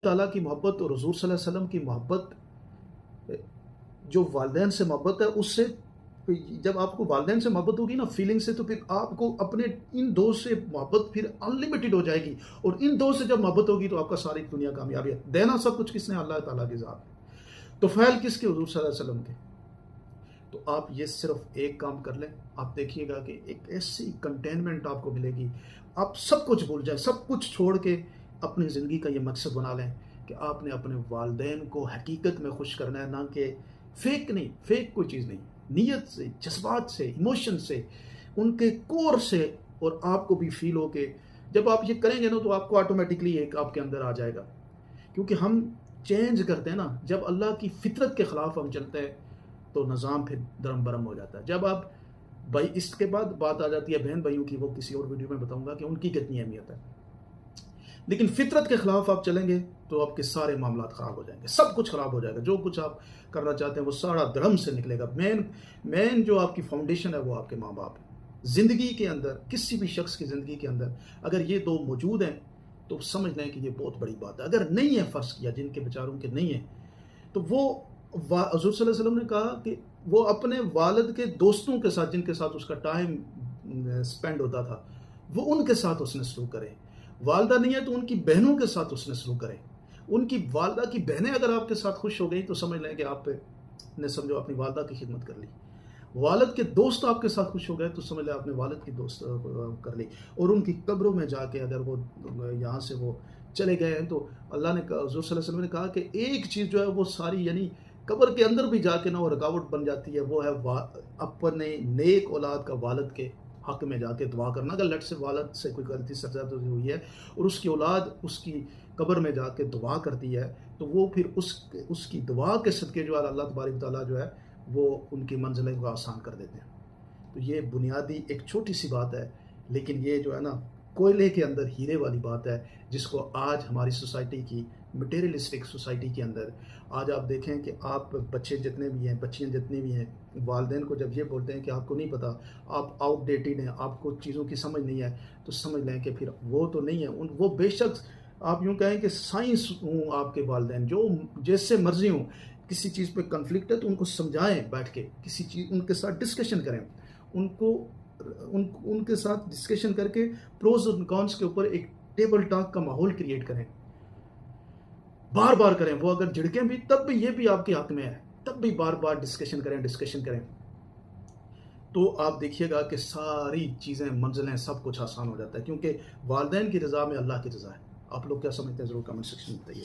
تعالیٰ کی محبت اور حضور صلی اللہ علیہ وسلم کی محبت، جو والدین سے محبت ہے اس سے، جب آپ کو والدین سے محبت ہوگی نا فیلنگ سے، تو پھر آپ کو اپنے ان دو سے محبت پھر انلمیٹڈ ہو جائے گی، اور ان دو سے جب محبت ہوگی تو آپ کا ساری دنیا کامیابی ہے۔ دینا سب کچھ کس نے؟ اللہ تعالیٰ کی ذات ہے۔ تو فعل کس کے؟ حضور صلی اللہ علیہ وسلم کے۔ تو آپ یہ صرف ایک کام کر لیں، آپ دیکھیے گا کہ ایک ایسی کنٹینمنٹ آپ کو ملے گی، آپ سب کچھ بھول جائیں، سب کچھ چھوڑ کے اپنی زندگی کا یہ مقصد بنا لیں کہ آپ نے اپنے والدین کو حقیقت میں خوش کرنا ہے، نہ کہ فیک نہیں، فیک کوئی چیز نہیں، نیت سے، جذبات سے، ایموشن سے، ان کے کور سے، اور آپ کو بھی فیل ہو کہ جب آپ یہ کریں گے نا تو آپ کو آٹومیٹکلی ایک آپ کے اندر آ جائے گا، کیونکہ ہم چینج کرتے ہیں نا، جب اللہ کی فطرت کے خلاف ہم چلتے ہیں تو نظام پھر درم برم ہو جاتا ہے۔ جب آپ بھائی، اس کے بعد بات آ جاتی ہے بہن بھائیوں کی، وہ کسی اور ویڈیو میں بتاؤں گا کہ ان کی کتنی اہمیت ہے، لیکن فطرت کے خلاف آپ چلیں گے تو آپ کے سارے معاملات خراب ہو جائیں گے، سب کچھ خراب ہو جائے گا، جو کچھ آپ کرنا چاہتے ہیں وہ سارا درم سے نکلے گا۔ مین جو آپ کی فاؤنڈیشن ہے وہ آپ کے ماں باپ ہیں۔ زندگی کے اندر، کسی بھی شخص کی زندگی کے اندر اگر یہ دو موجود ہیں تو سمجھ لیں کہ یہ بہت بڑی بات ہے۔ اگر نہیں ہے، فرض کیا جن کے بیچاروں کے نہیں ہیں، تو وہ حضور صلی اللہ علیہ وسلم نے کہا کہ وہ اپنے والد کے دوستوں کے ساتھ، جن کے ساتھ اس کا ٹائم سپینڈ ہوتا تھا، وہ ان کے ساتھ اس نے سلوک کرے۔ والدہ نہیں ہے تو ان کی بہنوں کے ساتھ اس نے سلوک کرے۔ ان کی والدہ کی بہنیں اگر آپ کے ساتھ خوش ہو گئی تو سمجھ لیں کہ آپ نے سمجھو اپنی والدہ کی خدمت کر لی۔ والد کے دوست آپ کے ساتھ خوش ہو گئے تو سمجھ لیں آپ نے والد کی دوست کر لی۔ اور ان کی قبروں میں جا کے اگر وہ یہاں سے وہ چلے گئے ہیں تو اللہ نے کہا، حضور صلی اللہ علیہ وسلم نے کہا کہ ایک چیز جو ہے وہ ساری، یعنی قبر کے اندر بھی جا کے نا وہ رکاوٹ بن جاتی ہے، وہ ہے اپنے نیک اولاد کا والد کے حق میں جا کے دعا کرنا۔ اگر لٹ سے والد سے کوئی غلطی سرزد ہوئی ہے اور اس کی اولاد اس کی قبر میں جا کے دعا کرتی ہے تو وہ پھر اس کی دعا کے صدقے جو ہے اللہ تبارک تعالیٰ جو ہے وہ ان کی منزلیں کو آسان کر دیتے ہیں۔ تو یہ بنیادی ایک چھوٹی سی بات ہے، لیکن یہ جو ہے نا کوئلے کے اندر ہیرے والی بات ہے، جس کو آج ہماری سوسائٹی کی، مٹیریلسٹک سوسائٹی کے اندر آج آپ دیکھیں کہ آپ بچے جتنے بھی ہیں، بچیاں جتنی بھی ہیں، والدین کو جب یہ بولتے ہیں کہ آپ کو نہیں پتا، آپ آؤٹ ڈیٹڈ ہیں، آپ کو چیزوں کی سمجھ نہیں ہے، تو سمجھ لیں کہ پھر وہ تو نہیں ہے، وہ بے شک آپ یوں کہیں کہ سائنس ہوں آپ کے والدین، جو جیسے مرضی ہوں، کسی چیز پہ کنفلکٹ ہے تو ان کو سمجھائیں بیٹھ کے، کسی چیز ان کے ساتھ ڈسکشن کریں، ان کے ساتھ ڈسکشن کر کے پروز اور کونس کے اوپر ایک ٹیبل ٹاک کا ماحول کریٹ کریں، بار بار کریں۔ وہ اگر جھڑکیں بھی تب بھی یہ بھی آپ کے حق میں ہے، تب بھی بار بار ڈسکشن کریں، تو آپ دیکھیے گا کہ ساری چیزیں، منزلیں، سب کچھ آسان ہو جاتا ہے، کیونکہ والدین کی رضا میں اللہ کی رضا ہے۔ آپ لوگ کیا سمجھتے ہیں؟ ضرور کمنٹ سیکشن میں بتائیے۔